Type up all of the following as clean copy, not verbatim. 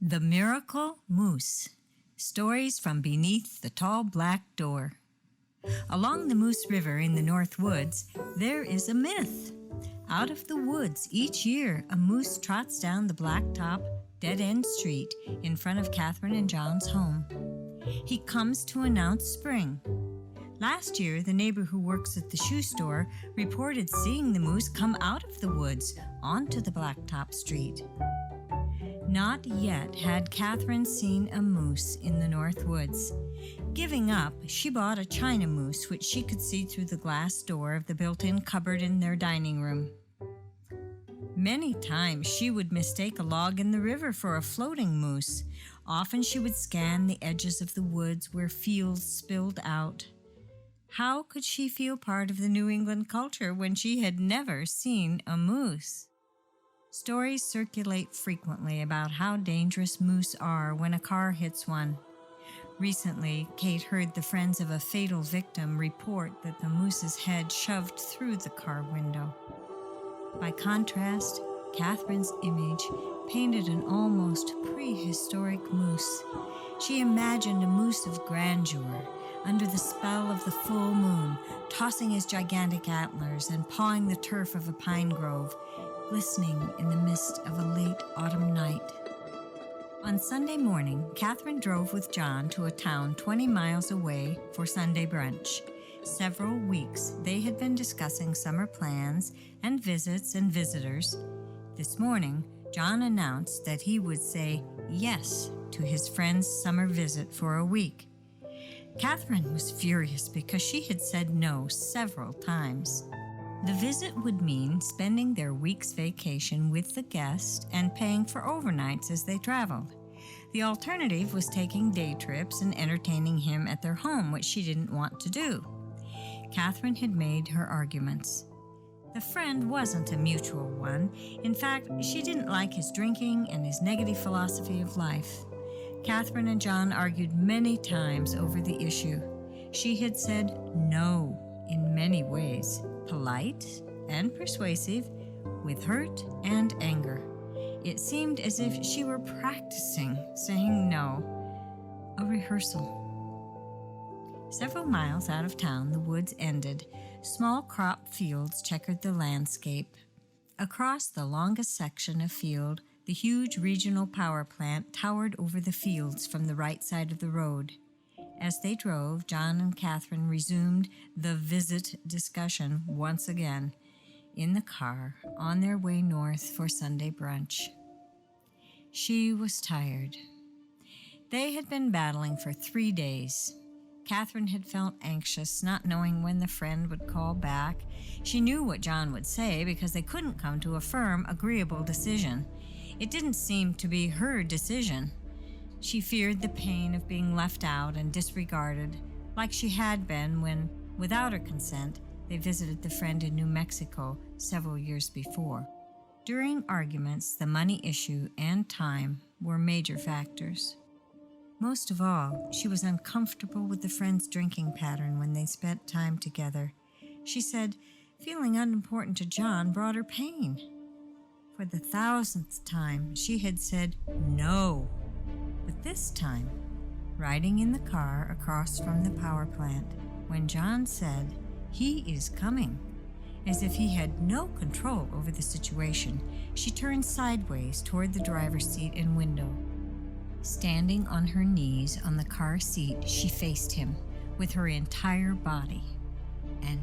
The Miracle Moose. Stories from beneath the tall black door. Along the Moose River in the North Woods, there is a myth. Out of the woods each year, a moose trots down the blacktop, dead-end street in front of Catherine and John's home. He comes to announce spring. Last year, the neighbor who works at the shoe store reported seeing the moose come out of the woods onto the blacktop street. Not yet had Catherine seen a moose in the North Woods. Giving up, she bought a China moose which she could see through the glass door of the built-in cupboard in their dining room. Many times she would mistake a log in the river for a floating moose. Often she would scan the edges of the woods where fields spilled out. How could she feel part of the New England culture when she had never seen a moose? Stories circulate frequently about how dangerous moose are when a car hits one. Recently, Kate heard the friends of a fatal victim report that the moose's head shoved through the car window. By contrast, Catherine's image painted an almost prehistoric moose. She imagined a moose of grandeur, under the spell of the full moon, tossing his gigantic antlers and pawing the turf of a pine grove, glistening in the mist of a late autumn night. On Sunday morning, Catherine drove with John to a town 20 miles away for Sunday brunch. Several weeks they had been discussing summer plans and visits and visitors. This morning, John announced that he would say yes to his friend's summer visit for a week. Catherine was furious because she had said no several times. The visit would mean spending their week's vacation with the guest and paying for overnights as they traveled. The alternative was taking day trips and entertaining him at their home, which she didn't want to do. Catherine had made her arguments. The friend wasn't a mutual one. In fact, she didn't like his drinking and his negative philosophy of life. Catherine and John argued many times over the issue. She had said no in many ways, polite and persuasive, with hurt and anger. It seemed as if she were practicing saying no, a rehearsal. Several miles out of town, the woods ended. Small crop fields checkered the landscape. Across the longest section of field, the huge regional power plant towered over the fields from the right side of the road. As they drove, John and Catherine resumed the visit discussion once again in the car on their way north for Sunday brunch. She was tired. They had been battling for 3 days. Catherine had felt anxious, not knowing when the friend would call back. She knew what John would say because they couldn't come to a firm, agreeable decision. It didn't seem to be her decision. She feared the pain of being left out and disregarded, like she had been when, without her consent, they visited the friend in New Mexico several years before. During arguments, the money issue and time were major factors. Most of all, she was uncomfortable with the friend's drinking pattern when they spent time together. She said feeling unimportant to John brought her pain. For the 1,000th time, she had said no. But this time, riding in the car across from the power plant, when John said, "He is coming," as if he had no control over the situation, she turned sideways toward the driver's seat and window. Standing on her knees on the car seat, she faced him with her entire body and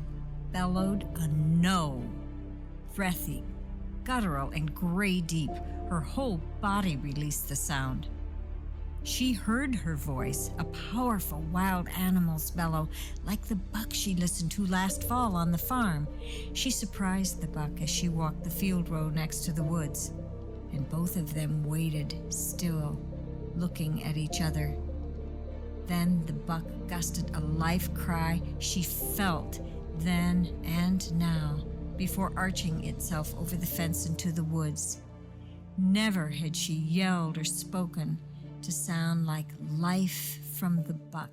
bellowed a no. Breathy, guttural, and gray deep, her whole body released the sound. She heard her voice, a powerful wild animal's bellow, like the buck she listened to last fall on the farm. She surprised the buck as she walked the field road next to the woods, and both of them waited still, looking at each other. Then the buck gusted a life cry she felt then and now, before arching itself over the fence into the woods. Never had she yelled or spoken to sound like life from the buck.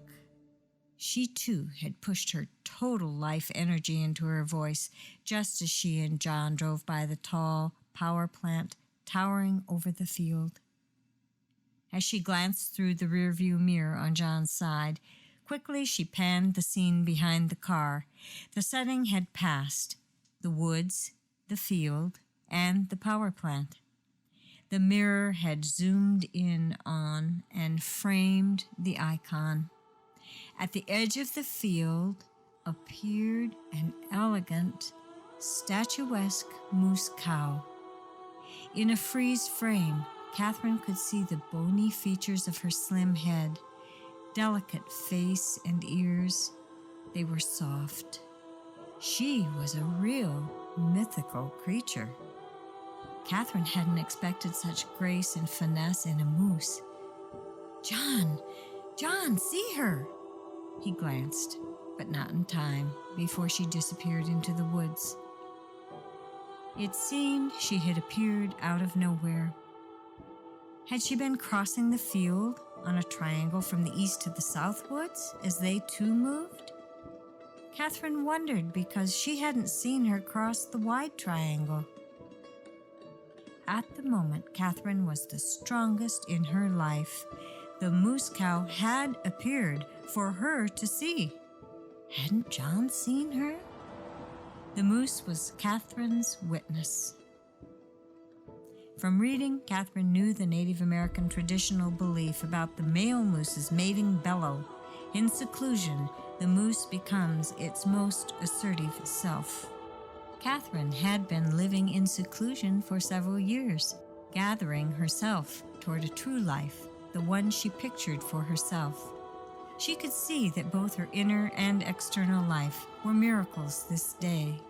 She too had pushed her total life energy into her voice, just as she and John drove by the tall power plant towering over the field. As she glanced through the rearview mirror on John's side, quickly she panned the scene behind the car. The setting had passed: the woods, the field, and the power plant. The mirror had zoomed in on and framed the icon. At the edge of the field appeared an elegant, statuesque moose cow. In a freeze frame, Catherine could see the bony features of her slim head, delicate face and ears. They were soft. She was a real mythical creature. Catherine hadn't expected such grace and finesse in a moose. John, see her!" He glanced, but not in time, before she disappeared into the woods. It seemed she had appeared out of nowhere. Had she been crossing the field on a triangle from the east to the south woods as they too moved? Catherine wondered, because she hadn't seen her cross the wide triangle. At the moment, Catherine was the strongest in her life. The moose cow had appeared for her to see. Hadn't John seen her? The moose was Catherine's witness. From reading, Catherine knew the Native American traditional belief about the male moose's mating bellow. In seclusion, the moose becomes its most assertive self. Catherine had been living in seclusion for several years, gathering herself toward a true life, the one she pictured for herself. She could see that both her inner and external life were miracles this day.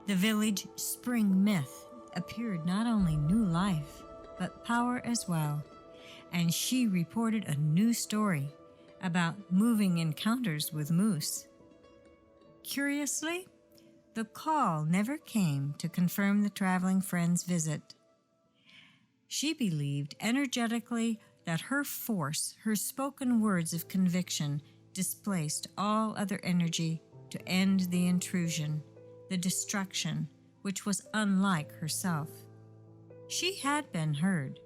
The village spring myth appeared not only new life, but power as well, and she reported a new story about moving encounters with moose. Curiously, the call never came to confirm the traveling friend's visit. She believed energetically that her force, her spoken words of conviction, displaced all other energy to end the intrusion, the destruction, which was unlike herself. She had been heard.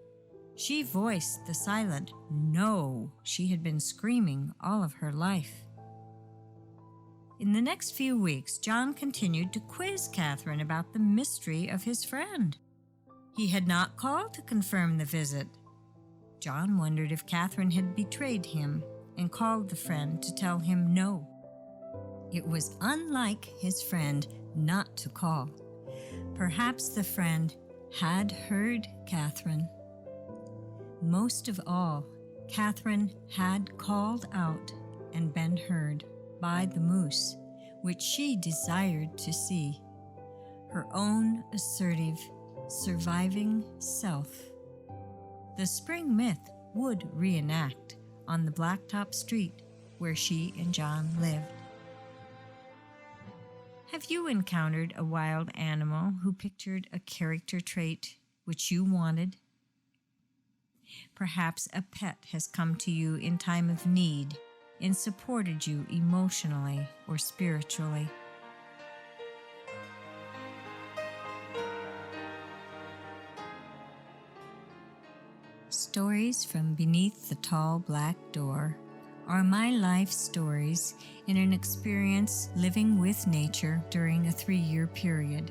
She voiced the silent no she had been screaming all of her life. In the next few weeks, John continued to quiz Catherine about the mystery of his friend. He had not called to confirm the visit. John wondered if Catherine had betrayed him and called the friend to tell him no. It was unlike his friend not to call. Perhaps the friend had heard Catherine. Most of all, Catherine had called out and been heard by the moose, which she desired to see. Her own assertive, surviving self. The spring myth would reenact on the blacktop street where she and John lived. Have you encountered a wild animal who pictured a character trait which you wanted? Perhaps a pet has come to you in time of need and supported you emotionally or spiritually. Stories from Beneath the Tall Black Door are my life stories in an experience living with nature during a 3-year period.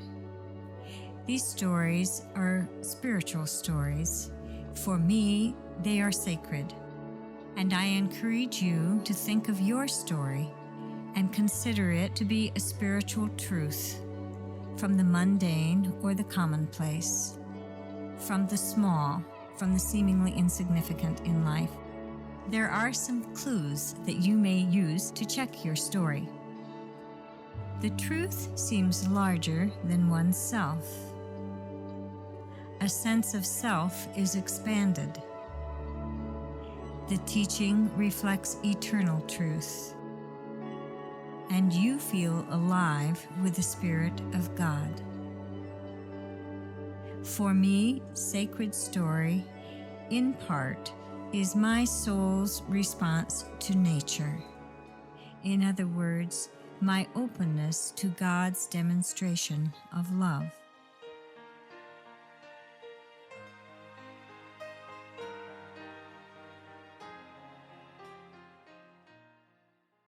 These stories are spiritual stories. For me, they are sacred, and I encourage you to think of your story and consider it to be a spiritual truth from the mundane or the commonplace, from the small, from the seemingly insignificant in life. There are some clues that you may use to check your story. The truth seems larger than oneself. A sense of self is expanded. The teaching reflects eternal truth, and you feel alive with the Spirit of God. For me, sacred story, in part, is my soul's response to nature. In other words, my openness to God's demonstration of love.